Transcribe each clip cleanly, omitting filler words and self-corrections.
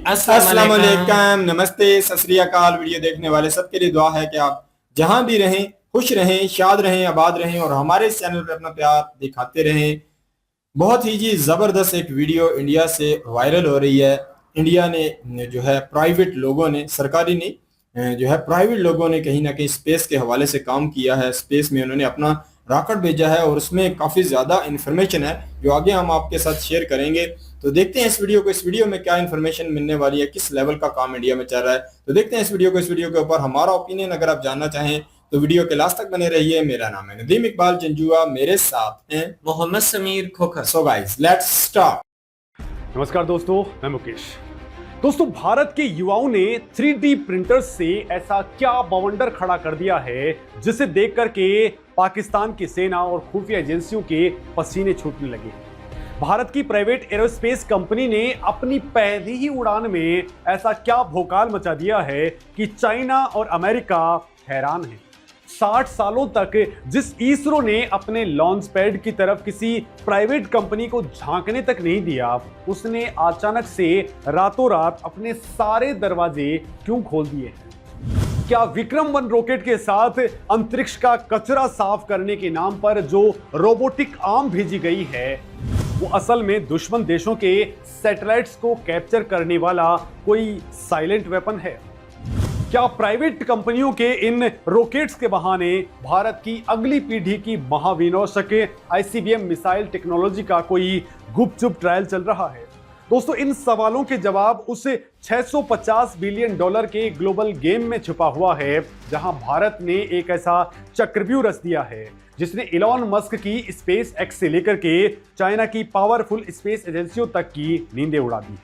अस्सलाम वालेकुम, नमस्ते, सत श्री अकाल। वीडियो देखने वाले सबके लिए दुआ है कि आप जहां भी रहें खुश रहें, शाद रहें, आबाद रहें और हमारे इस चैनल पर अपना प्यार दिखाते रहें। बहुत ही जी ज़बरदस्त एक वीडियो इंडिया से वायरल हो रही है। इंडिया ने जो है प्राइवेट लोगों ने, सरकारी नहीं, जो है प्राइवेट लोगों ने कहीं ना कहीं स्पेस के हवाले से काम किया है। स्पेस में उन्होंने अपना रॉकेट भेजा है और उसमें काफ़ी ज़्यादा इन्फॉर्मेशन है जो आगे हम आपके साथ शेयर करेंगे। तो देखते हैं इस वीडियो को, इस वीडियो में क्या इन्फॉर्मेशन मिलने वाली है, किस लेवल का काम इंडिया में चल रहा है। तो देखते हैं इस वीडियो को। इस वीडियो के ऊपर हमारा ओपिनियन अगर आप जानना चाहें तो वीडियो के लास्ट तक बने रहिए। मेरा नाम है नदीम इकबाल जंजुआ, मेरे साथ हैं Mohammad Sameer Khokhar. So guys let's start. नमस्कार दोस्तों, मैं मुकेश। दोस्तों, भारत के युवाओं ने 3D प्रिंटर से ऐसा क्या बवंडर खड़ा कर दिया है जिसे देख करके पाकिस्तान की सेना और खुफिया एजेंसियों के पसीने छूटने लगे। भारत की प्राइवेट एरोस्पेस कंपनी ने अपनी पहली ही उड़ान में ऐसा क्या भौकाल मचा दिया है कि चाइना और अमेरिका हैरान है। 60 सालों तक जिस इसरो ने अपने लॉन्च पैड की तरफ किसी प्राइवेट कंपनी को झांकने तक नहीं दिया, उसने अचानक से रातों रात अपने सारे दरवाजे क्यों खोल दिए हैं? क्या विक्रम-1 रॉकेट के साथ अंतरिक्ष का कचरा साफ करने के नाम पर जो रोबोटिक आर्म भेजी गई है वो असल में दुश्मन देशों के सैटेलाइट्स को कैप्चर करने वाला कोई साइलेंट वेपन है? क्या प्राइवेट कंपनियों के इन रॉकेट्स के बहाने भारत की अगली पीढ़ी की महाविनाशक आईसीबीएम मिसाइल टेक्नोलॉजी का कोई गुपचुप ट्रायल चल रहा है? दोस्तों, इन सवालों के जवाब उस 650 बिलियन डॉलर के ग्लोबल गेम में छुपा हुआ है, जहां भारत ने एक ऐसा चक्रव्यूह रच दिया है जिसने इलॉन मस्क की स्पेस एक्स से लेकर के चाइना की पावरफुल स्पेस एजेंसियों तक की नींदें उड़ा दी।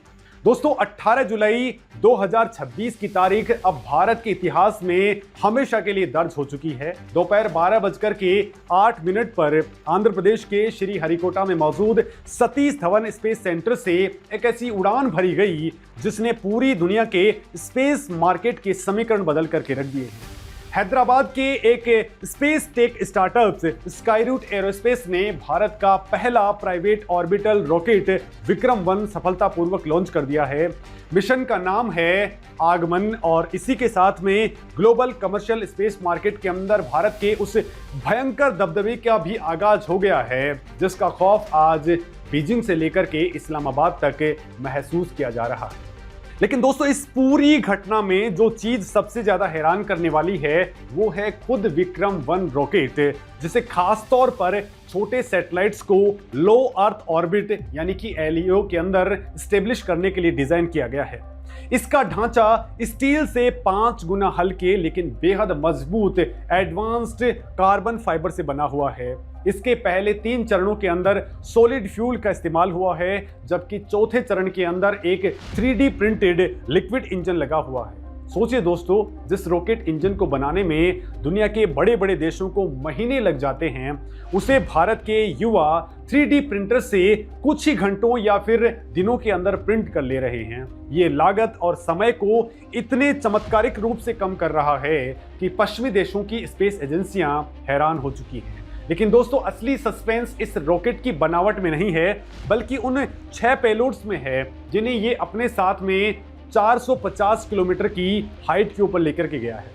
दोस्तों, 18 जुलाई 2026 की तारीख अब भारत के इतिहास में हमेशा के लिए दर्ज हो चुकी है। दोपहर 12:08 पर आंध्र प्रदेश के श्री हरिकोटा में मौजूद सतीश धवन स्पेस सेंटर से एक ऐसी उड़ान भरी गई जिसने पूरी दुनिया के स्पेस मार्केट के समीकरण बदल करके रख दिए हैं। हैदराबाद के एक space tech startup Skyroot aerospace ने भारत का पहला प्राइवेट ऑर्बिटल रॉकेट विक्रम-1 सफलतापूर्वक लॉन्च कर दिया है। मिशन का नाम है आगमन और इसी के साथ में ग्लोबल कमर्शियल स्पेस मार्केट के अंदर भारत के उस भयंकर दबदबे का भी आगाज हो गया है जिसका खौफ आज बीजिंग से लेकर के इस्लामाबाद तक महसूस किया जा रहा है। लेकिन दोस्तों, इस पूरी घटना में जो चीज सबसे ज्यादा हैरान करने वाली है वो है खुद विक्रम-1 रॉकेट, जिसे खास तौर पर छोटे सैटेलाइट्स को लो अर्थ ऑर्बिट यानी कि एलईओ के अंदर स्टेब्लिश करने के लिए डिजाइन किया गया है। इसका ढांचा स्टील से 5 गुना हल्के लेकिन बेहद मजबूत एडवांस्ड कार्बन फाइबर से बना हुआ है। इसके पहले 3 चरणों के अंदर सॉलिड फ्यूल का इस्तेमाल हुआ है, जबकि चौथे चरण के अंदर एक 3D प्रिंटेड लिक्विड इंजन लगा हुआ है। सोचिए दोस्तों, जिस रॉकेट इंजन को बनाने में दुनिया के बड़े बड़े देशों को महीने लग जाते हैं, उसे भारत के युवा 3D प्रिंटर से कुछ ही घंटों या फिर दिनों के अंदर प्रिंट कर ले रहे हैं। ये लागत और समय को इतने चमत्कारिक रूप से कम कर रहा है कि पश्चिमी देशों की स्पेस एजेंसियां हैरान हो चुकी हैं। लेकिन दोस्तों, असली सस्पेंस इस रॉकेट की बनावट में नहीं है, बल्कि उन 6 पेलोड्स में है जिन्हें ये अपने साथ में 450 किलोमीटर की हाइट के ऊपर लेकर के गया है।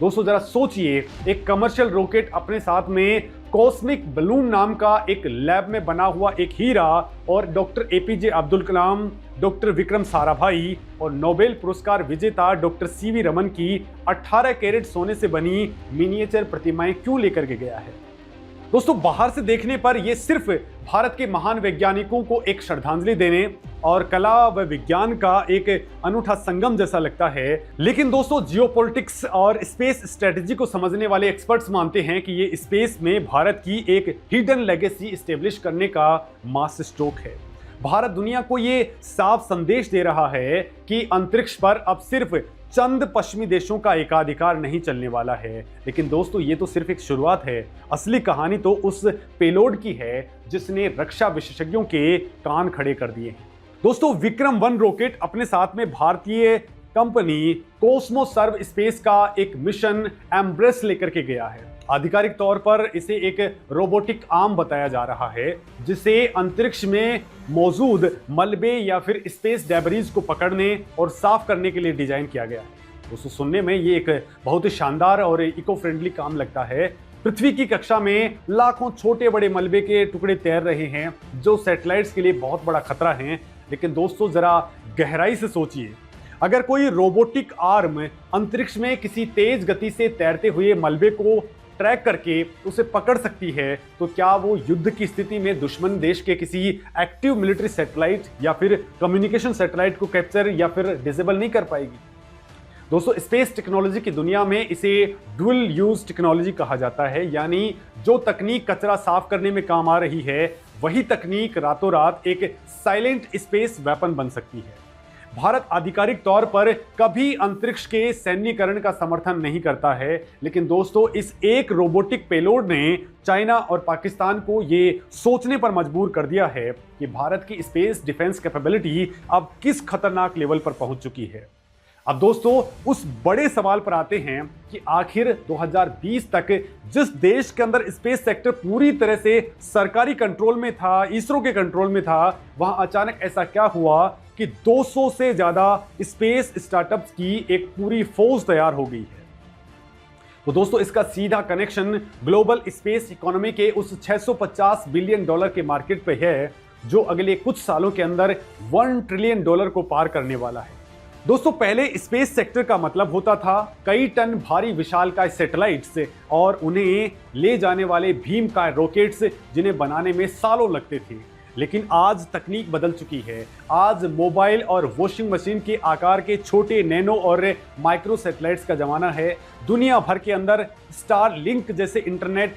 दोस्तों, जरा सोचिए, एक कमर्शियल रॉकेट अपने साथ में कॉस्मिक बलून नाम का एक लैब में बना हुआ एक हीरा और doctor APJ Abdul Kalam, doctor Vikram Sarabhai और नोबेल पुरस्कार विजेता डॉक्टर सीवी रमन की 18 कैरेट सोने से बनी मिनिएचर प्रतिमाएं क्यों लेकर के गया है? दोस्तों, बाहर से देखने पर यह सिर्फ भारत के महान वैज्ञानिकों को एक श्रद्धांजलि देने और कला व विज्ञान का एक अनूठा संगम जैसा लगता है। लेकिन दोस्तों, जियोपॉलिटिक्स और स्पेस स्ट्रेटजी को समझने वाले एक्सपर्ट्स मानते हैं कि ये स्पेस में भारत की एक हिडन लेगेसी स्टेब्लिश करने का मास्टर स्ट्रोक है। भारत दुनिया को ये साफ संदेश दे रहा है कि अंतरिक्ष पर अब सिर्फ चंद पश्चिमी देशों का एकाधिकार नहीं चलने वाला है। लेकिन दोस्तों, ये तो सिर्फ एक शुरुआत है। असली कहानी तो उस पेलोड की है जिसने रक्षा विशेषज्ञों के कान खड़े कर दिए हैं। दोस्तों, विक्रम-1 रॉकेट अपने साथ में भारतीय कंपनी कॉस्मोसर्व स्पेस का एक मिशन एम्ब्रेस लेकर के गया है। आधिकारिक तौर पर इसे एक रोबोटिक आर्म बताया जा रहा है, जिसे अंतरिक्ष में मौजूद मलबे या फिर स्पेस डेब्रीज को पकड़ने और साफ करने के लिए डिजाइन किया गया है। दोस्तों, सुनने में ये एक बहुत ही शानदार और इको फ्रेंडली काम लगता है। पृथ्वी की कक्षा में लाखों छोटे बड़े मलबे के टुकड़े तैर रहे हैं, जो सैटेलाइट्स के लिए बहुत बड़ा खतरा हैं। लेकिन दोस्तों, जरा गहराई से सोचिए, अगर कोई रोबोटिक आर्म अंतरिक्ष में किसी तेज गति से तैरते हुए मलबे को ट्रैक करके उसे पकड़ सकती है, तो क्या वो युद्ध की स्थिति में दुश्मन देश के किसी एक्टिव मिलिट्री सैटेलाइट या फिर कम्युनिकेशन सैटेलाइट को कैप्चर या फिर डिसेबल नहीं कर पाएगी? दोस्तों, स्पेस टेक्नोलॉजी की दुनिया में इसे डुअल यूज टेक्नोलॉजी कहा जाता है, यानी जो तकनीक कचरा साफ करने में काम आ रही है, वही तकनीक रातों रात एक साइलेंट स्पेस वेपन बन सकती है। भारत आधिकारिक तौर पर कभी अंतरिक्ष के सैन्यीकरण का समर्थन नहीं करता है, लेकिन दोस्तों, इस एक रोबोटिक पेलोड ने चाइना और पाकिस्तान को ये सोचने पर मजबूर कर दिया है कि भारत की स्पेस डिफेंस कैपेबिलिटी अब किस खतरनाक लेवल पर पहुंच चुकी है। अब दोस्तों, उस बड़े सवाल पर आते हैं कि आखिर 2020 तक जिस देश के अंदर स्पेस सेक्टर पूरी तरह से सरकारी कंट्रोल में था, इसरो के कंट्रोल में था, वहां अचानक ऐसा क्या हुआ कि 200 से ज्यादा स्पेस स्टार्टअप्स की एक पूरी फौज तैयार हो गई है। तो दोस्तों, इसका सीधा कनेक्शन ग्लोबल स्पेस इकोनॉमी के उस $650 बिलियन के मार्केट पे है, जो अगले कुछ सालों के अंदर $1 ट्रिलियन को पार करने वाला है। दोस्तों, पहले स्पेस सेक्टर का मतलब होता था कई टन भारी विशालकाय सैटेलाइट्स और उन्हें ले जाने वाले भीमकाय रॉकेट्स, जिन्हें बनाने में सालों लगते थे। लेकिन आज तकनीक बदल चुकी है। आज मोबाइल और वॉशिंग मशीन के आकार के छोटे नैनो और माइक्रो सैटेलाइट्स का जमाना है। दुनिया भर के अंदर स्टार लिंक जैसे internet,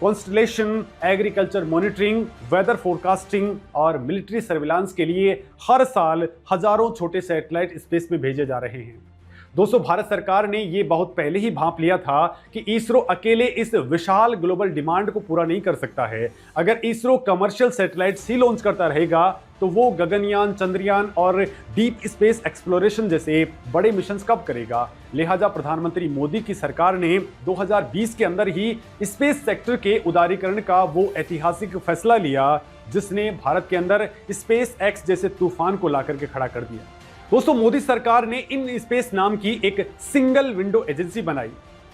constellation, agriculture monitoring, weather forecasting और मिलिट्री सर्विलांस के लिए हर साल हजारों छोटे सैटेलाइट स्पेस में भेजे जा रहे हैं। दोस्तों, भारत सरकार ने ये बहुत पहले ही भांप लिया था कि इसरो अकेले इस विशाल ग्लोबल डिमांड को पूरा नहीं कर सकता है। अगर इसरो कमर्शियल सैटेलाइट्स ही लॉन्च करता रहेगा, तो वो गगनयान, चंद्रयान और डीप स्पेस एक्सप्लोरेशन जैसे बड़े मिशन कब करेगा? लिहाजा प्रधानमंत्री मोदी की सरकार ने 2020 के अंदर ही स्पेस सेक्टर के उदारीकरण का वो ऐतिहासिक फैसला लिया, जिसने भारत के अंदर स्पेस एक्स जैसे तूफान को लाकर के खड़ा कर दिया। दोस्तों, मोदी सरकार ने इन स्पेस नाम की एक सिंगल विंडो एजेंसी बनाई।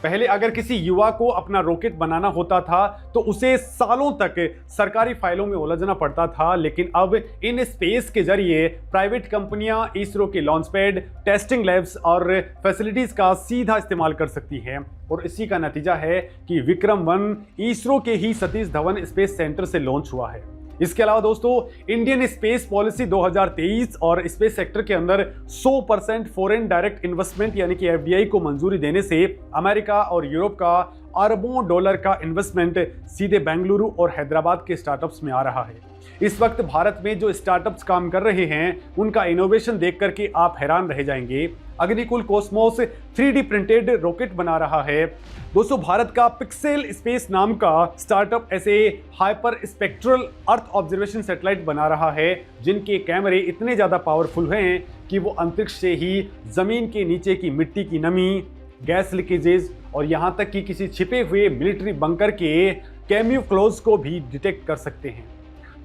पहले अगर किसी युवा को अपना रॉकेट बनाना होता था, तो उसे सालों तक सरकारी फाइलों में उलझना पड़ता था, लेकिन अब इन स्पेस के जरिए प्राइवेट कंपनियां इसरो के लॉन्च पैड, टेस्टिंग लैब्स और फैसिलिटीज का सीधा इस्तेमाल कर सकती हैं। और इसी का नतीजा है कि विक्रम-1 इसरो के ही सतीश धवन स्पेस सेंटर से लॉन्च हुआ है। इसके अलावा दोस्तों, इंडियन स्पेस पॉलिसी 2023 और स्पेस सेक्टर के अंदर 100% फॉरेन डायरेक्ट इन्वेस्टमेंट यानी कि FDI को मंजूरी देने से अमेरिका और यूरोप का अरबों डॉलर का इन्वेस्टमेंट सीधे बेंगलुरु और हैदराबाद के स्टार्टअप्स में आ रहा है। इस वक्त भारत में जो स्टार्टअप्स काम कर रहे हैं, उनका इनोवेशन देख करके आप हैरान रह जाएंगे। Agnikul Cosmos 3D printed rocket बना रहा है। दोस्तों, भारत का पिक्सेल स्पेस नाम का स्टार्टअप ऐसे hyper spectral earth observation satellite बना रहा है, जिनके कैमरे इतने ज्यादा पावरफुल हैं कि वो अंतरिक्ष से ही जमीन के नीचे की मिट्टी की नमी, गैस लीकेजेस और यहां तक कि किसी छिपे हुए मिलिट्री बंकर के कैम्यूफ्लोज को भी डिटेक्ट कर सकते हैं।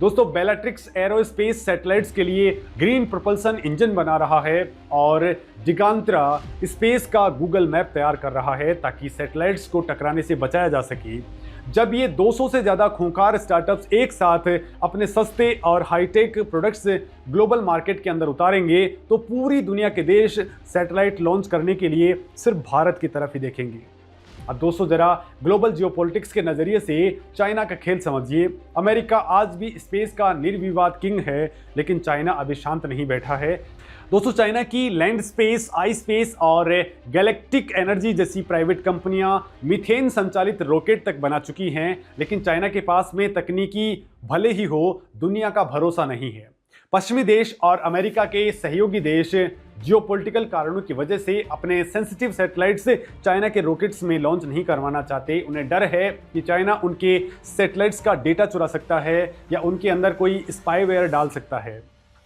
दोस्तों, बेलाट्रिक्स एरोस्पेस सैटेलाइट्स के लिए ग्रीन प्रोपल्सन इंजन बना रहा है और जिगांत्रा स्पेस का गूगल मैप तैयार कर रहा है, ताकि सैटेलाइट्स को टकराने से बचाया जा सके। जब ये 200 से ज़्यादा खूंखार स्टार्टअप्स एक साथ अपने सस्ते और हाईटेक प्रोडक्ट्स ग्लोबल मार्केट के अंदर उतारेंगे, तो पूरी दुनिया के देश सैटेलाइट लॉन्च करने के लिए सिर्फ भारत की तरफ ही देखेंगे। अब दोस्तों, जरा ग्लोबल जियोपॉलिटिक्स के नजरिए से चाइना का खेल समझिए। अमेरिका आज भी स्पेस का निर्विवाद किंग है, लेकिन चाइना अभी शांत नहीं बैठा है। दोस्तों, चाइना की लैंड स्पेस, आई स्पेस और गैलेक्टिक एनर्जी जैसी प्राइवेट कंपनियां मीथेन संचालित रॉकेट तक बना चुकी हैं, लेकिन चाइना के पास में तकनीकी भले ही हो, दुनिया का भरोसा नहीं है। पश्चिमी देश और अमेरिका के सहयोगी देश जियोपॉलिटिकल कारणों की वजह से अपने सेंसिटिव सैटेलाइट्स चाइना के रॉकेट्स में लॉन्च नहीं करवाना चाहते। उन्हें डर है कि चाइना उनके सैटेलाइट्स का डेटा चुरा सकता है या उनके अंदर कोई स्पाईवेयर डाल सकता है।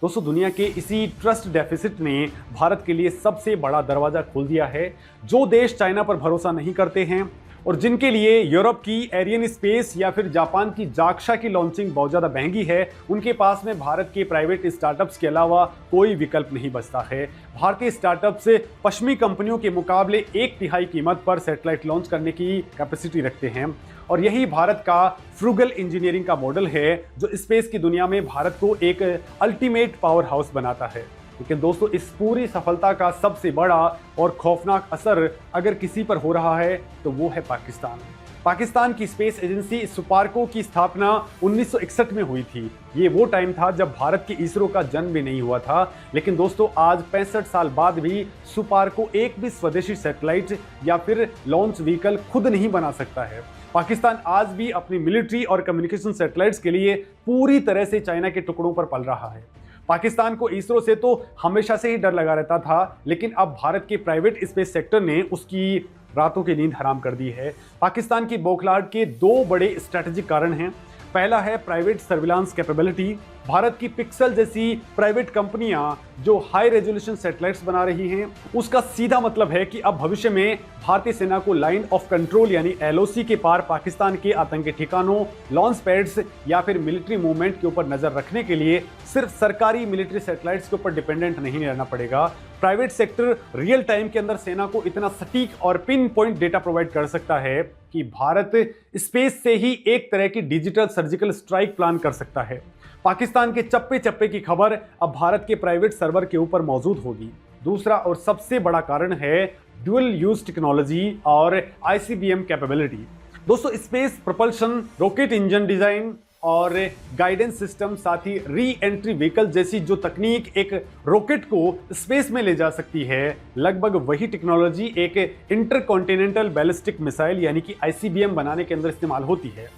दोस्तों, दुनिया के इसी ट्रस्ट डेफिसिट ने भारत के लिए सबसे बड़ा दरवाजा खोल दिया है। जो देश चाइना पर भरोसा नहीं करते हैं, और जिनके लिए यूरोप की एरियन स्पेस या फिर जापान की जाक्सा की लॉन्चिंग बहुत ज्यादा महंगी है, उनके पास में भारत के प्राइवेट स्टार्टअप्स के अलावा कोई विकल्प नहीं बचता है। भारतीय स्टार्टअप्स पश्चिमी कंपनियों के मुकाबले 1/3 कीमत पर सैटेलाइट लॉन्च करने की कैपेसिटी रखते हैं और यही भारत का फ्रूगल इंजीनियरिंग का मॉडल है जो स्पेस की दुनिया में भारत को एक अल्टीमेट पावर हाउस बनाता है। लेकिन दोस्तों, इस पूरी सफलता का सबसे बड़ा और खौफनाक असर अगर किसी पर हो रहा है तो वो है पाकिस्तान। पाकिस्तान की स्पेस एजेंसी सुपार्को की स्थापना 1961 में हुई थी। ये वो टाइम था जब भारत के इसरो का जन्म भी नहीं हुआ था। लेकिन दोस्तों, आज 65 साल बाद भी सुपार्को एक भी स्वदेशी सैटेलाइट या फिर लॉन्च व्हीकल खुद नहीं बना सकता है। पाकिस्तान आज भी अपनी मिलिट्री और कम्युनिकेशन सैटेलाइट्स के लिए पूरी तरह से चाइना के टुकड़ों पर पल रहा है। पाकिस्तान को इसरो से तो हमेशा से ही डर लगा रहता था, लेकिन अब भारत के प्राइवेट स्पेस सेक्टर ने उसकी रातों की नींद हराम कर दी है। पाकिस्तान की बौखलाहट के 2 बड़े स्ट्रेटेजिक कारण हैं। पहला है प्राइवेट सर्विलांस कैपेबिलिटी। भारत की पिक्सल जैसी प्राइवेट कंपनियां जो हाई रेजोल्यूशन सैटेलाइट्स बना रही हैं, उसका सीधा मतलब है कि अब भविष्य में भारतीय सेना को लाइन ऑफ कंट्रोल यानी एलओसी के पार पाकिस्तान के आतंकी ठिकानों, लॉन्च पैड्स या फिर मिलिट्री मूवमेंट के ऊपर नजर रखने के लिए सिर्फ सरकारी मिलिट्री सैटेलाइट्स के ऊपर डिपेंडेंट नहीं रहना पड़ेगा। प्राइवेट सेक्टर रियल टाइम के अंदर सेना को इतना सटीक और पिन पॉइंट डेटा प्रोवाइड कर सकता है कि भारत स्पेस से ही एक तरह की डिजिटल सर्जिकल स्ट्राइक प्लान कर सकता है। पाकिस्तान के चप्पे चप्पे की खबर अब भारत के प्राइवेट सर्वर के ऊपर मौजूद होगी। दूसरा और सबसे बड़ा कारण है ड्यूल यूज टेक्नोलॉजी और आईसीबीएम कैपेबिलिटी। दोस्तों, space propulsion, rocket engine design और गाइडेंस सिस्टम, साथ ही री एंट्री व्हीकल जैसी जो तकनीक एक रॉकेट को स्पेस में ले जा सकती है, लगभग वही टेक्नोलॉजी एक इंटरकॉन्टिनेंटल बैलिस्टिक मिसाइल यानी कि आईसीबीएम बनाने के अंदर इस्तेमाल होती है।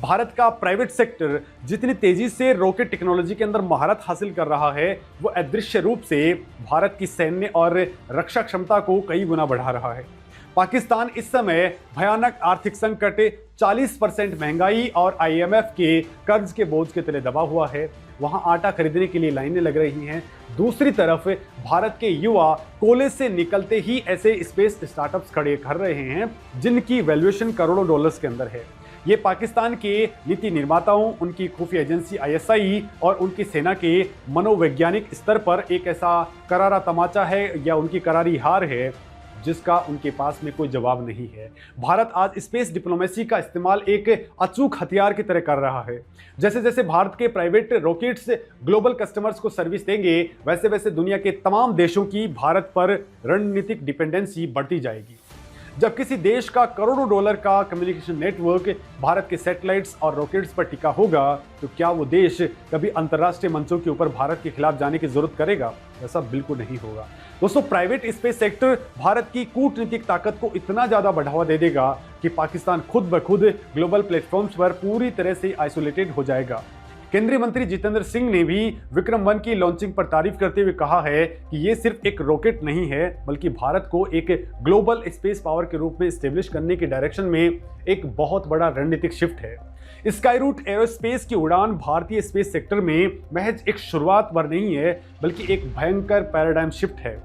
भारत का प्राइवेट सेक्टर जितनी तेजी से रॉकेट टेक्नोलॉजी के अंदर महारत हासिल कर रहा है, वो अदृश्य रूप से भारत की सैन्य और रक्षा क्षमता को कई गुना बढ़ा रहा है। पाकिस्तान इस समय भयानक आर्थिक संकट, 40% महंगाई और आईएमएफ के कर्ज के बोझ के तले दबा हुआ है। वहां आटा खरीदने के लिए लाइनें लग रही हैं। दूसरी तरफ भारत के युवा कोले से निकलते ही ऐसे स्पेस स्टार्टअप्स खड़े कर रहे हैं जिनकी वैल्यूएशन करोड़ों डॉलर्स के अंदर है। ये पाकिस्तान के नीति निर्माताओं, उनकी खुफिया एजेंसी आईएसआई और उनकी सेना के मनोवैज्ञानिक स्तर पर एक ऐसा करारा तमाचा है या उनकी करारी हार है जिसका उनके पास में कोई जवाब नहीं है। भारत आज स्पेस डिप्लोमेसी का इस्तेमाल एक अचूक हथियार की तरह कर रहा है। जैसे जैसे भारत के प्राइवेट रॉकेट्स ग्लोबल कस्टमर्स को सर्विस देंगे, वैसे वैसे दुनिया के तमाम देशों की भारत पर रणनीतिक डिपेंडेंसी बढ़ती जाएगी। जब किसी देश का करोड़ों डॉलर का कम्युनिकेशन नेटवर्क भारत के सैटेलाइट्स और रॉकेट्स पर टिका होगा, तो क्या वो देश कभी अंतर्राष्ट्रीय मंचों के ऊपर भारत के खिलाफ जाने की जरूरत करेगा? ऐसा बिल्कुल नहीं होगा। दोस्तों, प्राइवेट स्पेस सेक्टर भारत की कूटनीतिक ताकत को इतना ज्यादा बढ़ावा दे देगा कि पाकिस्तान खुद ब खुद ग्लोबल प्लेटफॉर्म्स पर पूरी तरह से आइसोलेटेड हो जाएगा। केंद्रीय मंत्री जितेंद्र सिंह ने भी विक्रम-1 की लॉन्चिंग पर तारीफ करते हुए कहा है कि ये सिर्फ एक रॉकेट नहीं है, बल्कि भारत को एक ग्लोबल स्पेस पावर के रूप में एस्टेब्लिश करने की डायरेक्शन में एक बहुत बड़ा रणनीतिक शिफ्ट है। स्काईरूट एरोस्पेस की उड़ान भारतीय स्पेस सेक्टर में महज एक शुरुआत पर नहीं है, बल्कि एक भयंकर पैराडाइम शिफ्ट है।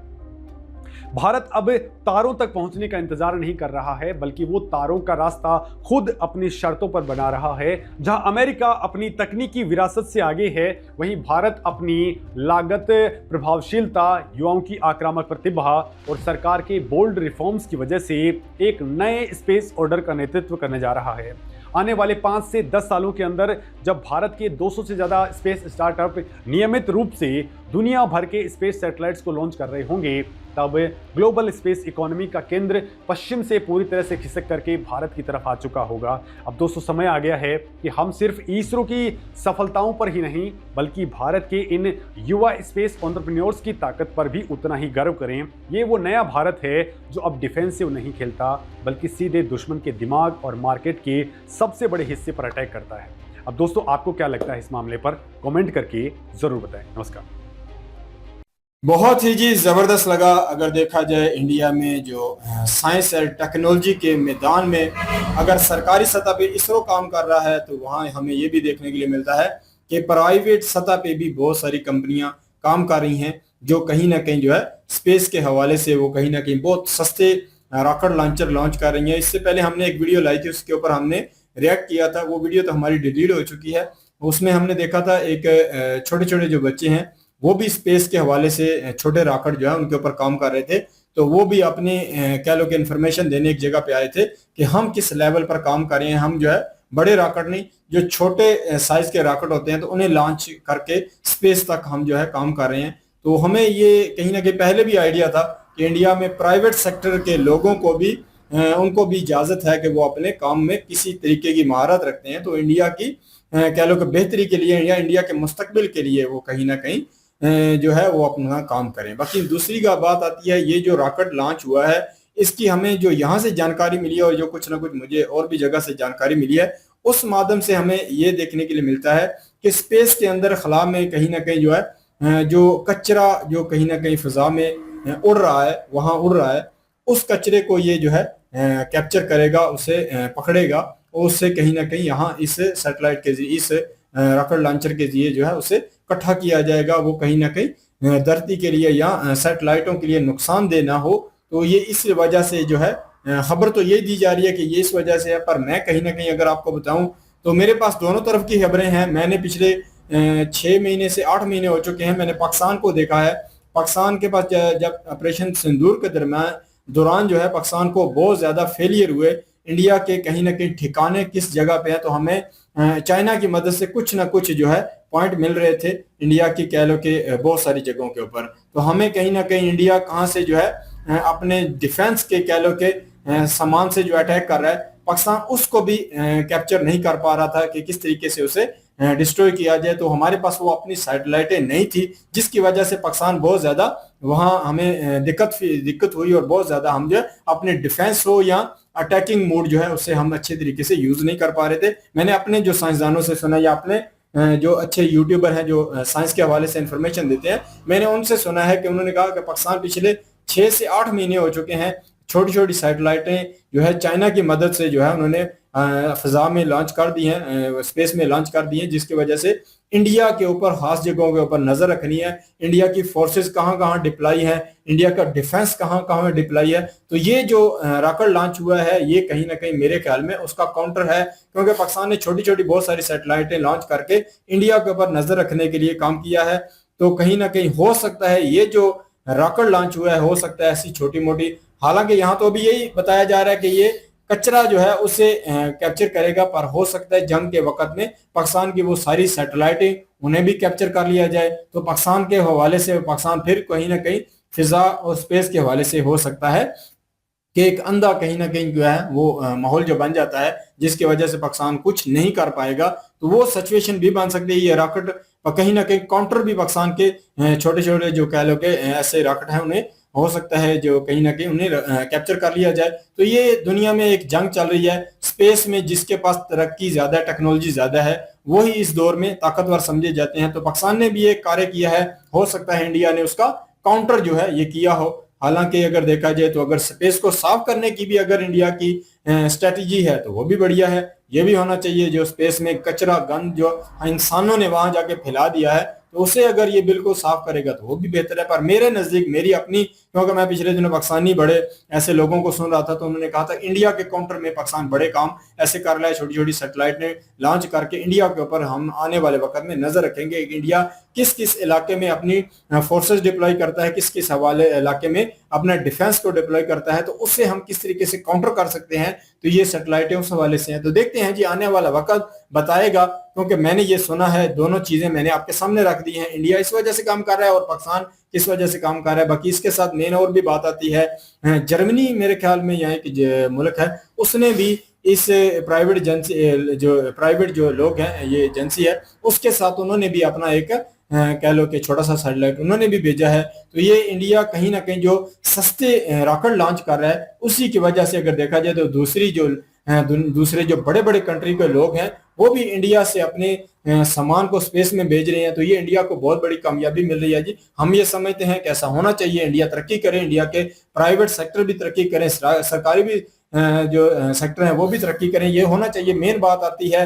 भारत अब तारों तक पहुंचने का इंतजार नहीं कर रहा है, बल्कि वो तारों का रास्ता खुद अपनी शर्तों पर बना रहा है। जहां अमेरिका अपनी तकनीकी विरासत से आगे है, वहीं भारत अपनी लागत, प्रभावशीलता, युवाओं की आक्रामक प्रतिभा और सरकार के बोल्ड रिफॉर्म्स की वजह से एक नए स्पेस ऑर्डर का नेतृत्व करने जा रहा है। आने वाले 5 से 10 सालों के अंदर जब भारत के 200 से ज़्यादा स्पेस स्टार्टअप नियमित रूप से दुनिया भर के स्पेस सैटेलाइट्स को लॉन्च कर रहे होंगे, तब ग्लोबल स्पेस इकोनॉमी का केंद्र पश्चिम से पूरी तरह से खिसक करके भारत की तरफ आ चुका होगा। अब दोस्तों, समय आ गया है कि हम सिर्फ इसरो की सफलताओं पर ही नहीं, बल्कि भारत के इन युवा स्पेस एंटरप्रेन्योर्स की ताकत पर भी उतना ही गर्व करें। ये वो नया भारत है जो अब डिफेंसिव नहीं खेलता, बल्कि सीधे दुश्मन के दिमाग और मार्केट के सबसे बड़े हिस्से पर अटैक करता है। अब दोस्तों, आपको क्या लगता है इस मामले पर? कमेंट करके जरूर बताएं। नमस्कार। बहुत ही जी ज़बरदस्त लगा। अगर देखा जाए इंडिया में जो साइंस और टेक्नोलॉजी के मैदान में अगर सरकारी सतह पे इसरो काम कर रहा है, तो वहाँ हमें ये भी देखने के लिए मिलता है कि प्राइवेट सतह पे भी बहुत सारी कंपनियां काम कर रही हैं, जो कहीं ना कहीं जो है स्पेस के हवाले से वो कहीं ना कहीं बहुत सस्ते रॉकेट लॉन्चर लॉन्च कर रही हैं। इससे पहले हमने एक वीडियो लाई थी, उसके ऊपर हमने रिएक्ट किया था। वो वीडियो तो हमारी डिलीट हो चुकी है। उसमें हमने देखा था एक छोटे छोटे जो बच्चे हैं वो भी स्पेस के हवाले से छोटे रॉकेट जो है उनके ऊपर काम कर रहे थे। तो वो भी अपनी कह लो कि इंफॉर्मेशन देने एक जगह पे आए थे कि हम किस लेवल पर काम कर रहे हैं। हम जो है बड़े रॉकेट नहीं, जो छोटे साइज के रॉकेट होते हैं तो उन्हें लॉन्च करके स्पेस तक हम जो है काम कर रहे हैं। तो हमें ये कहीं ना कहीं पहले भी आइडिया था कि इंडिया में प्राइवेट सेक्टर के लोगों को भी उनको भी इजाजत है कि वो अपने काम में किसी तरीके की महारत रखते हैं। तो इंडिया की कह लो कि बेहतरी के लिए या इंडिया के मुस्तकबिल के लिए वो कहीं ना कहीं जो है वो अपना काम करें। बाकी दूसरी का बात आती है, ये जो रॉकेट लॉन्च हुआ है इसकी हमें जो यहाँ से जानकारी मिली है और जो कुछ ना कुछ मुझे और भी जगह से जानकारी मिली है, उस माध्यम से हमें ये देखने के लिए मिलता है कि स्पेस के अंदर खला में कहीं ना कहीं जो है जो कचरा जो कहीं ना कहीं फिजा में उड़ रहा है, वहां उड़ रहा है, उस कचरे को ये जो है कैप्चर करेगा, उसे पकड़ेगा और उससे कहीं ना कहीं यहाँ इस सैटेलाइट के जरिए, इस रॉकेट लॉन्चर के जरिए जो है उसे इकट्ठा किया जाएगा। वो कहीं ना कहीं धरती के लिए या सैटेलाइटों के लिए नुकसानदेह ना हो। तो ये इस वजह से जो है खबर तो ये दी जा रही है कि ये इस वजह से है, पर मैं कहीं ना कहीं अगर आपको बताऊं तो मेरे पास दोनों तरफ की खबरें हैं। मैंने पिछले 6 महीने से 8 महीने हो चुके हैं, मैंने पाकिस्तान को देखा है। पाकिस्तान के पास जब ऑपरेशन सिंदूर के दौरान जो है पाकिस्तान को बहुत ज्यादा फेलियर हुए, इंडिया के कहीं ना कहीं ठिकाने किस जगह पे है, तो हमें चाइना की मदद से कुछ ना कुछ जो है पॉइंट मिल रहे थे इंडिया की कह लो कि बहुत सारी जगहों के ऊपर। तो हमें कहीं ना कहीं इंडिया कहाँ से जो है अपने डिफेंस के कह लो के सामान से जो अटैक कर रहा है, पाकिस्तान उसको भी कैप्चर नहीं कर पा रहा था कि किस तरीके से उसे डिस्ट्रॉय किया जाए। तो हमारे पास वो अपनी सैटेलाइटें नहीं थी, जिसकी वजह से पाकिस्तान बहुत ज्यादा वहां हमें दिक्कत हुई और बहुत ज्यादा हम जो है अपने डिफेंस हो या अटैकिंग मोड जो है उसे हम अच्छे तरीके से यूज नहीं कर पा रहे थे। मैंने अपने जो साइंसदानों से सुना या अपने जो अच्छे यूट्यूबर हैं जो साइंस के हवाले से इंफॉर्मेशन देते हैं, मैंने उनसे सुना है कि उन्होंने कहा कि पाकिस्तान पिछले 6 से 8 महीने हो चुके हैं छोटी छोटी सैटेलाइटें जो है चाइना की मदद से जो है उन्होंने फिजा में लॉन्च कर दी हैं, स्पेस में लॉन्च कर दी हैं, जिसकी वजह से इंडिया के ऊपर खास जगहों के ऊपर नजर रखनी है, इंडिया की फोर्सेस कहाँ कहाँ डिप्लाई है, इंडिया का डिफेंस कहाँ कहाँ में डिप्लाई है। तो ये जो रॉकेट लॉन्च हुआ है ये कहीं ना कहीं मेरे ख्याल में उसका काउंटर है, क्योंकि पाकिस्तान ने छोटी छोटी बहुत सारी सैटेलाइटें लॉन्च करके इंडिया के ऊपर नजर रखने के लिए काम किया है। तो कहीं ना कहीं हो सकता है ये जो रॉकेट लॉन्च हुआ है हो सकता है ऐसी छोटी मोटी, हालांकि यहाँ तो अभी यही बताया जा रहा है कि ये कचरा जो है उसे कैप्चर करेगा, पर हो सकता है जंग के वक्त में पाकिस्तान की वो सारी सैटेलाइटें उन्हें भी कैप्चर कर लिया जाए। तो पाकिस्तान के हवाले से पाकिस्तान फिर कहीं ना कहीं फिजा और स्पेस के हवाले से हो सकता है कि एक अंधा कहीं ना कहीं जो है वो माहौल जो बन जाता है, जिसकी वजह से पाकिस्तान कुछ नहीं कर पाएगा। तो वो सिचुएशन भी बन सकती है। ये रॉकेट कहीं ना कहीं काउंटर भी पाकिस्तान के छोटे छोटे जो कह लो के ऐसे रॉकेट हैं उन्हें हो सकता है जो कहीं ना कहीं उन्हें कैप्चर कर लिया जाए। तो ये दुनिया में एक जंग चल रही है स्पेस में, जिसके पास तरक्की ज्यादा है, टेक्नोलॉजी ज्यादा है, वही इस दौर में ताकतवर समझे जाते हैं। तो पाकिस्तान ने भी एक कार्य किया है, हो सकता है इंडिया ने उसका काउंटर जो है ये किया हो। हालांकि अगर देखा जाए तो अगर स्पेस को साफ करने की भी अगर इंडिया की स्ट्रेटजी है तो वो भी बढ़िया है, ये भी होना चाहिए। जो स्पेस में कचरा गंद जो इंसानों ने वहां जाके फैला दिया है तो उसे अगर ये बिल्कुल साफ करेगा तो वो भी बेहतर है। पर मेरे नजदीक मेरी अपनी, क्योंकि मैं पिछले दिनों पाकिस्तानी बड़े ऐसे लोगों को सुन रहा था तो उन्होंने कहा था इंडिया के काउंटर में पाकिस्तान बड़े काम ऐसे कर रहा है, छोटी छोटी सैटेलाइट ने लॉन्च करके इंडिया के ऊपर हम आने वाले वक्त में नजर रखेंगे कि इंडिया किस किस इलाके में अपनी फोर्सेस डिप्लॉय करता है, किस किस हवाले इलाके में अपना डिफेंस को डिप्लॉय करता है, तो उससे हम किस तरीके से काउंटर कर सकते हैं। तो ये सैटेलाइटें उस हवाले से हैं। तो देखते हैं जी आने वाला वक्त बताएगा, क्योंकि मैंने ये सुना है, दोनों चीजें मैंने आपके सामने रख दी हैं। इंडिया इस वजह से काम कर रहा है और पाकिस्तान किस वजह से काम कर रहा है। बाकी इसके साथ मेन और भी बात आती है, जर्मनी मेरे ख्याल में यहाँ एक मुल्क है, उसने भी इस प्राइवेट एजेंसी जो लोग हैं ये एजेंसी है उसके साथ उन्होंने भी अपना एक कह लो कि छोटा सा सैटेलाइट उन्होंने भी भेजा है। तो ये इंडिया कहीं ना कहीं जो सस्ते रॉकेट लॉन्च कर रहा है उसी की वजह से अगर देखा जाए तो दूसरे जो बड़े बड़े कंट्री के लोग हैं वो भी इंडिया से अपने सामान को स्पेस में भेज रहे हैं। तो ये इंडिया को बहुत बड़ी कामयाबी मिल रही है जी। हम ये समझते हैं कि ऐसा होना चाहिए, इंडिया तरक्की करे, इंडिया के प्राइवेट सेक्टर भी तरक्की करें, सरकारी भी जो सेक्टर है वो भी तरक्की करें, ये होना चाहिए। मेन बात आती है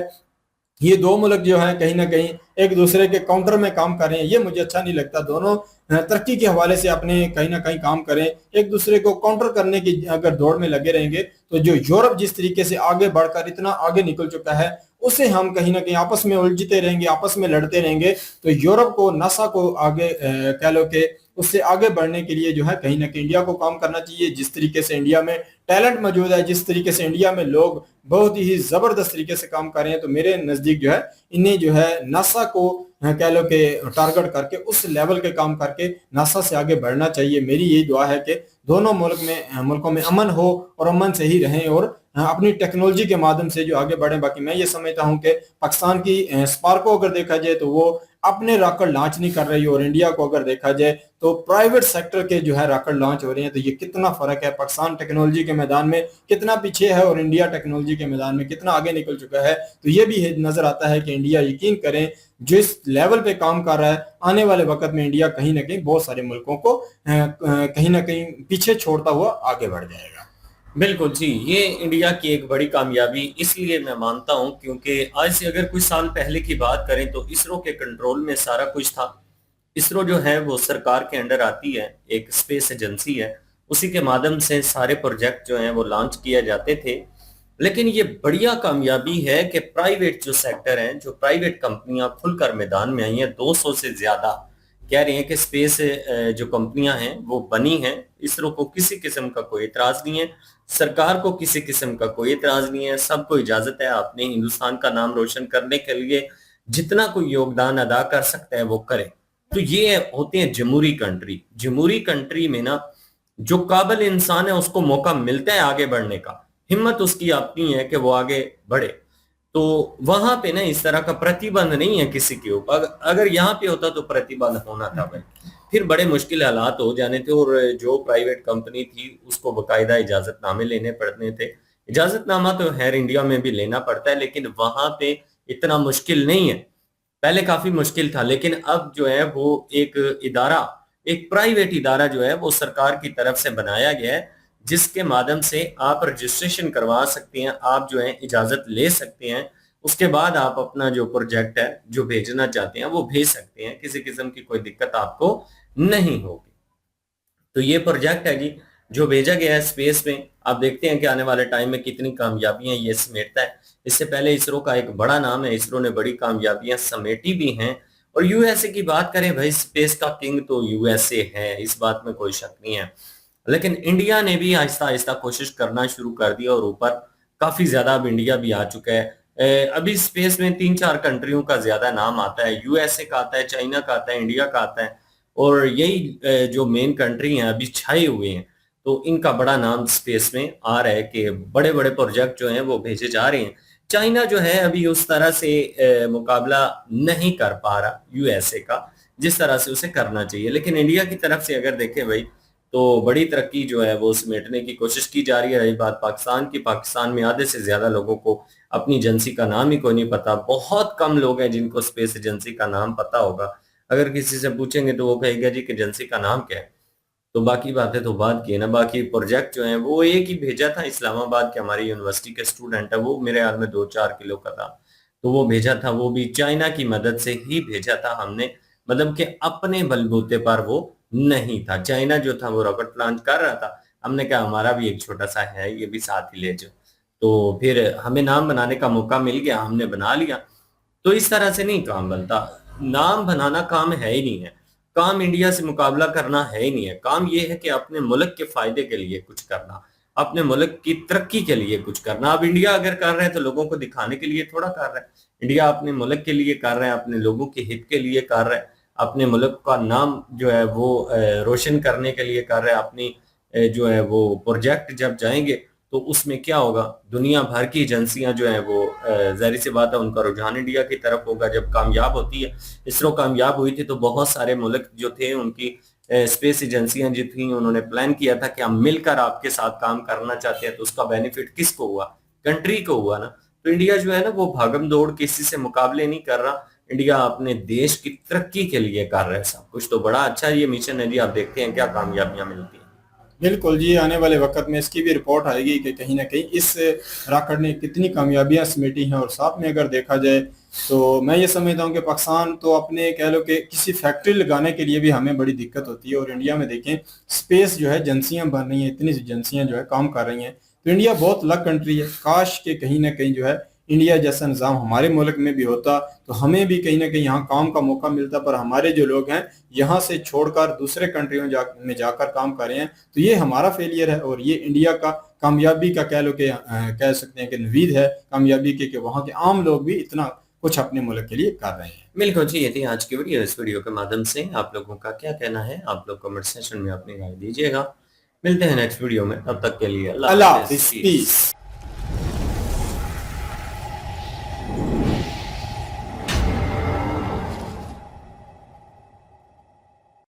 ये दो मुल्क जो है कहीं ना कहीं एक दूसरे के काउंटर में काम कर रहे हैं, ये मुझे अच्छा नहीं लगता। दोनों तरक्की के हवाले से अपने कहीं ना कहीं काम करें, एक दूसरे को काउंटर करने की अगर दौड़ में लगे रहेंगे तो जो यूरोप जिस तरीके से आगे बढ़कर इतना आगे निकल चुका है, उसे हम कहीं ना कहीं आपस में उलझते रहेंगे, आपस में लड़ते रहेंगे, तो यूरोप को, नासा को आगे कह लो कि उससे आगे बढ़ने के लिए जो है कहीं ना कहीं इंडिया को काम करना चाहिए। जिस तरीके से इंडिया में टैलेंट मौजूद है, जिस तरीके से इंडिया में लोग बहुत ही जबरदस्त तरीके से काम कर रहे हैं, तो मेरे नजदीक जो है इन्हें जो है नासा को कह लो कि टारगेट करके उस लेवल के काम करके नासा से आगे बढ़ना चाहिए। मेरी यही दुआ है कि दोनों मुल्कों में अमन हो और अमन से ही रहें और अपनी टेक्नोलॉजी के माध्यम से जो आगे बढ़े। बाकी मैं ये समझता हूं कि पाकिस्तान की स्पार्को अगर देखा जाए तो वो अपने रॉकेट लॉन्च नहीं कर रही, और इंडिया को अगर देखा जाए तो प्राइवेट सेक्टर के जो है रॉकेट लॉन्च हो रहे हैं। तो ये कितना फर्क है, पाकिस्तान टेक्नोलॉजी के मैदान में कितना पीछे है और इंडिया टेक्नोलॉजी के मैदान में कितना आगे निकल चुका है। तो ये भी नजर आता है कि इंडिया, यकीन करें, जिस लेवल पे काम कर रहा है, आने वाले वक्त में इंडिया कहीं ना कहीं बहुत सारे मुल्कों को कहीं ना कहीं पीछे छोड़ता हुआ आगे बढ़ जाएगा। बिल्कुल जी, ये इंडिया की एक बड़ी कामयाबी इसलिए मैं मानता हूं क्योंकि आज से अगर कुछ साल पहले की बात करें तो इसरो के कंट्रोल में सारा कुछ था। इसरो जो है वो सरकार के अंडर आती है, एक स्पेस एजेंसी है, उसी के माध्यम से सारे प्रोजेक्ट जो हैं वो लॉन्च किए जाते थे। लेकिन ये बढ़िया कामयाबी है कि प्राइवेट जो सेक्टर हैं, जो प्राइवेट कंपनियां खुलकर मैदान में आई हैं, 200 से ज्यादा कह रहे हैं कि स्पेस जो कंपनियां हैं वो बनी हैं। इसरो को किसी किस्म का कोई इतराज नहीं है, सरकार को किसी किस्म का कोई इतराज नहीं है, सबको इजाजत है अपने हिंदुस्तान का नाम रोशन करने के लिए जितना कोई योगदान अदा कर सकता है वो करे। तो ये होते हैं जमहूरी कंट्री। जमहूरी कंट्री में ना जो काबिल इंसान है उसको मौका मिलता है आगे बढ़ने का, हिम्मत उसकी अपनी है कि वो आगे बढ़े। तो वहां पे ना इस तरह का प्रतिबंध नहीं है किसी के ऊपर। अगर यहाँ पे होता तो प्रतिबंध होना था भाई, फिर बड़े मुश्किल हालात हो जाने थे और जो प्राइवेट कंपनी थी उसको बकायदा इजाजतनामे लेने पड़ने थे। इजाजतनामा तो खैर इंडिया में भी लेना पड़ता है लेकिन वहां पे इतना मुश्किल नहीं है। पहले काफी मुश्किल था लेकिन अब जो है वो एक इदारा, एक प्राइवेट इदारा जो है वो सरकार की तरफ से बनाया गया है, जिसके माध्यम से आप रजिस्ट्रेशन करवा सकते हैं, आप जो है इजाजत ले सकते हैं। उसके बाद आप अपना जो प्रोजेक्ट है जो भेजना चाहते हैं वो भेज सकते हैं, किसी किस्म की कोई दिक्कत आपको नहीं होगी। तो ये प्रोजेक्ट है जी जो भेजा गया है स्पेस में। आप देखते हैं कि आने वाले टाइम में कितनी कामयाबियां ये समेटता है। इससे पहले इसरो का एक बड़ा नाम है, इसरो ने बड़ी कामयाबियां समेटी भी हैं। और यूएसए की बात करें भाई, स्पेस का किंग तो यूएसए है, इस बात में कोई शक नहीं है। लेकिन इंडिया ने भी आहिस्ता आहिस्ता कोशिश करना शुरू कर दिया और ऊपर काफी ज्यादा अब इंडिया भी आ चुका है। अभी स्पेस में 3-4 कंट्रियों का ज्यादा नाम आता है, यूएसए का आता है, चाइना का आता है, इंडिया का आता है, और यही जो मेन कंट्री हैं अभी छाए हुए हैं। तो इनका बड़ा नाम स्पेस में आ रहा है कि बड़े बड़े प्रोजेक्ट जो हैं वो भेजे जा रहे हैं। चाइना जो है अभी उस तरह से मुकाबला नहीं कर पा रहा यूएसए का जिस तरह से उसे करना चाहिए। लेकिन इंडिया की तरफ से अगर देखें भाई तो बड़ी तरक्की जो है वो समेटने की कोशिश की जा रही है। रही बात पाकिस्तान की, पाकिस्तान में आधे से ज्यादा लोगों को अपनी एजेंसी का नाम ही कोई नहीं पता। बहुत कम लोग हैं जिनको स्पेस एजेंसी का नाम पता होगा। अगर किसी से पूछेंगे तो वो कहेगा जी कि एजेंसी का नाम क्या है। तो बाकी बातें तो बात की है ना। बाकी प्रोजेक्ट जो है वो एक ही भेजा था इस्लामाबाद के हमारी यूनिवर्सिटी के स्टूडेंट है, वो मेरे हाल में 2-4 किलो का था, तो वो भेजा था, वो भी चाइना की मदद से ही भेजा था हमने, मतलब कि अपने बलबूते पर वो नहीं था। चाइना जो था वो रॉकेट लॉन्च कर रहा था, हमने कहा हमारा भी एक छोटा सा है, ये भी साथ ही ले जाओ। तो फिर हमें नाम बनाने का मौका मिल गया, हमने बना लिया। तो इस तरह से नहीं काम बनता, नाम बनाना काम है ही नहीं है, काम इंडिया से मुकाबला करना है ही नहीं है। काम ये है कि अपने मुल्क के फायदे के लिए कुछ करना, अपने मुल्क की तरक्की के लिए कुछ करना। अब इंडिया अगर कर रहे हैं तो लोगों को दिखाने के लिए थोड़ा कर रहा है, इंडिया अपने मुल्क के लिए कर रहा है, अपने लोगों के हित के लिए कर रहा है, अपने मुल्क का नाम जो है वो रोशन करने के लिए कर रहा है। अपनी जो है वो प्रोजेक्ट जब जाएंगे तो उसमें क्या होगा, दुनिया भर की एजेंसियां जो है वो जाहिर सी बात है उनका रुझान इंडिया की तरफ होगा। जब कामयाब होती है, इसरो कामयाब हुई थी तो बहुत सारे मुल्क जो थे उनकी स्पेस एजेंसियां जो थी उन्होंने प्लान किया था कि हम मिलकर आपके साथ काम करना चाहते हैं। तो उसका बेनिफिट किसको हुआ, कंट्री को हुआ ना। तो इंडिया जो है ना वो भागम दौड़ किसी से मुकाबले नहीं कर रहा, इंडिया अपने देश की तरक्की के लिए कर रहा है सब कुछ। तो बड़ा अच्छा ये मिशन है जी, आप देखते हैं क्या कामयाबियां मिलती हैं। बिल्कुल जी, आने वाले वक्त में इसकी भी रिपोर्ट आएगी कि कहीं ना कहीं इस रॉकेट ने कितनी कामयाबियां समेटी हैं। और साथ में अगर देखा जाए तो मैं ये समझता हूँ कि पाकिस्तान तो अपने कह लो कि किसी फैक्ट्री लगाने के लिए भी हमें बड़ी दिक्कत होती है। और इंडिया में देखें स्पेस जो है एजेंसियां बन रही हैं, इतनी एजेंसियां जो है काम कर रही हैं। तो इंडिया बहुत लक कंट्री है। काश के कहीं ना कहीं जो है इंडिया जैसा निज़ाम हमारे मुल्क में भी होता तो हमें भी कहीं ना कहीं यहाँ काम का मौका मिलता। पर हमारे जो लोग हैं यहाँ से छोड़कर दूसरे कंट्रियों में जाकर काम कर रहे हैं। तो ये हमारा फेलियर है और ये इंडिया का कामयाबी का कह लो कि कह सकते हैं कि नवीद है कामयाबी के कि वहाँ के आम लोग भी इतना कुछ अपने मुल्क के लिए कर रहे हैं। बिल्कुल जी, ये थी आज की वीडियो। इस वीडियो के माध्यम से आप लोगों का क्या कहना है, आप लोग कमेंट सेक्शन में अपनी राय दीजिएगा। मिलते हैं नेक्स्ट वीडियो में, तब तक के लिए अल्लाह हाफिज़, पीस।